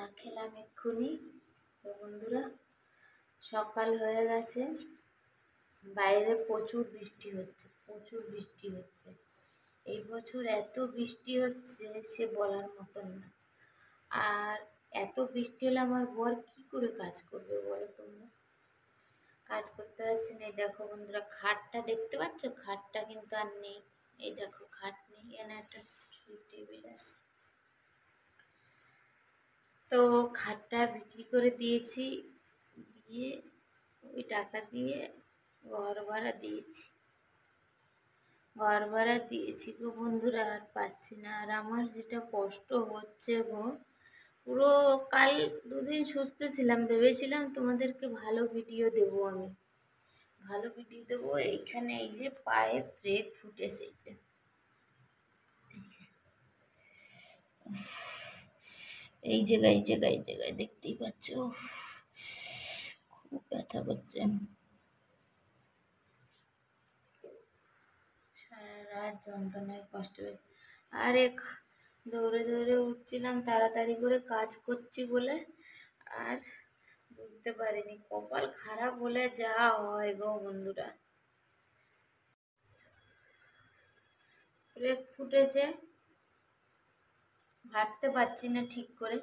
চা খেলাম এক্ষুনি। তো বন্ধুরা, সকাল হয়ে গেছে, বাইরে প্রচুর বৃষ্টি হচ্ছে। এই বছর এত বৃষ্টি হচ্ছে সে বলার মতন না। আর এত বৃষ্টি হলে আমার বর কি করে কাজ করবে বলো তোমরা? কাজ করতে পারছি না। এই দেখো বন্ধুরা, খাটটা দেখতে পাচ্ছ? খাটটা কিন্তু আর নেই। এই দেখো, খাট নেই, এখানে একটা টেবিল আছে। তো খাটটা বিক্রি করে দিয়েছি, দিয়ে ওই টাকা দিয়ে ঘর ভাড়া দিয়েছি গো বন্ধুরা। আর পাচ্ছি না। আর আমার যেটা কষ্ট হচ্ছে গো, পুরো কাল দুদিন সুস্থ ছিলাম, ভেবেছিলাম তোমাদেরকে ভালো ভিডিও দেবো, এইখানে এই যে পায়ে ব্রেক ফুটেছে, এই জায়গায় দেখতেই পাচ্ছ, খুব ব্যথা করছে। সারা রাত যন্ত্রণায় কষ্ট হয়েছে। আরে দৌড়ে উঠছিলাম তাড়াতাড়ি করে কাজ করছি বলে, আর বুঝতে পারিনি। কপাল খারাপ বলে যা হয় গো বন্ধুরা। ব্রেক ফুটেছে, হাঁটতে পারছি না ঠিক করে,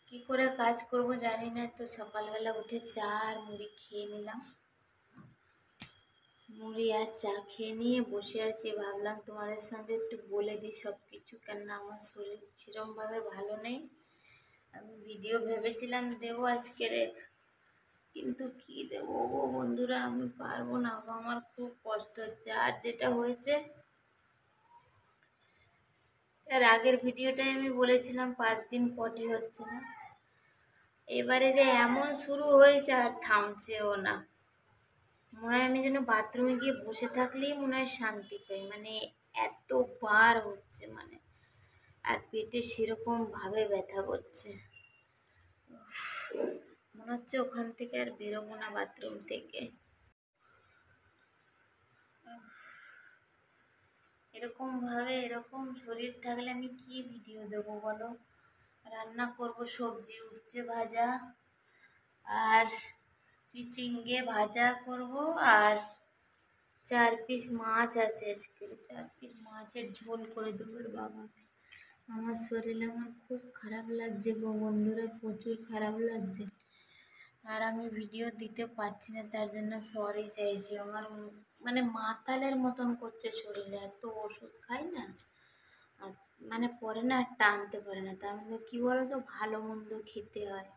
কি করে কাজ করব জানি না। তো সকালবেলা উঠে চা আর মুড়ি খেয়ে নিলাম। মুড়ি আর চা খেয়ে নিয়ে বসে আছি। ভাবলাম তোমাদের সঙ্গে একটু বলে দিই সব কিছু, কেননা আমার শরীর সেরমভাবে ভালো নেই। আমি ভিডিও ভেবেছিলাম দেবো আজকের, কিন্তু কি দেবো গো বন্ধুরা, আমি পারবো না গো, আমার খুব কষ্ট হচ্ছে। আর যেটা হয়েছে, তার আগের ভিডিওটাই আমি বলেছিলাম 5 দিন পটি হচ্ছে না। এবারে যে এমন শুরু হয়েছে আর থামছেও না। মনে হয় আমি যেন বাথরুমে গিয়ে বসে থাকলেই মনে হয় শান্তি পাই, মানে এতবার হচ্ছে, মানে আর পেটে সেরকম ভাবে ব্যথা করছে। মনে হচ্ছে ওখান থেকে আর বেরোবো না, বাথরুম থেকে। এরকম শরীর থাকলে আমি কি ভিডিও দেবো বলো? রান্না করব, সবজি উচ্ছে ভাজা আর চিচিঙ্গে ভাজা করব, আর 4 পিস মাছ আছে, আজকে 4 পিস মাছের ঝোল করে দেবো। বাবা, আমার শরীরে আমার খুব খারাপ লাগছে গো বন্ধুরা, প্রচুর খারাপ লাগছে। আর আমি ভিডিও দিতে পারছি না, তার জন্য সরি চাইছি। আমার মানে মাতালের মতন করছে শরীরে, এত ওষুধ খাই না, আর মানে পরে না টানতে পারে না। তার মধ্যে কী বলো তো, ভালো মন্দ খেতে হয়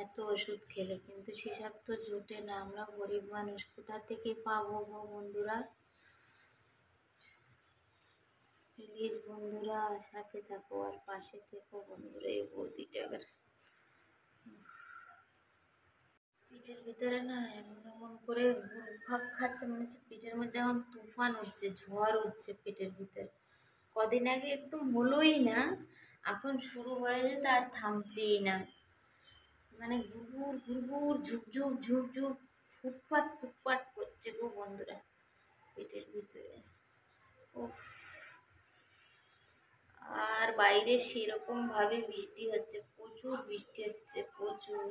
এত ওষুধ খেলে, কিন্তু সেসব তো জোটে না। আমরা গরিব মানুষ, কোথা থেকে পাবো গো বন্ধুরা? প্লিজ বন্ধুরা সাথে থাকো আর পাশে থেকো বন্ধুরা। এই বৌদিটার পেটের ভিতরে না এমন করে ঘুরপাক খাচ্ছে, মনে হচ্ছে পেটের মধ্যে এখন তুফান হচ্ছে, ঝড় হচ্ছে পেটের ভিতরে। কদিন আগে একদম হলোই না, এখন শুরু হয়ে যেতে আর থামছেই না। মানে ঘুরঘুর ঝুপঝুপ ফুটফাট করছে গো বন্ধুরা পেটের ভিতরে। উফ, আর বাইরে সেরকম ভাবে বৃষ্টি হচ্ছে, প্রচুর বৃষ্টি হচ্ছে, প্রচুর।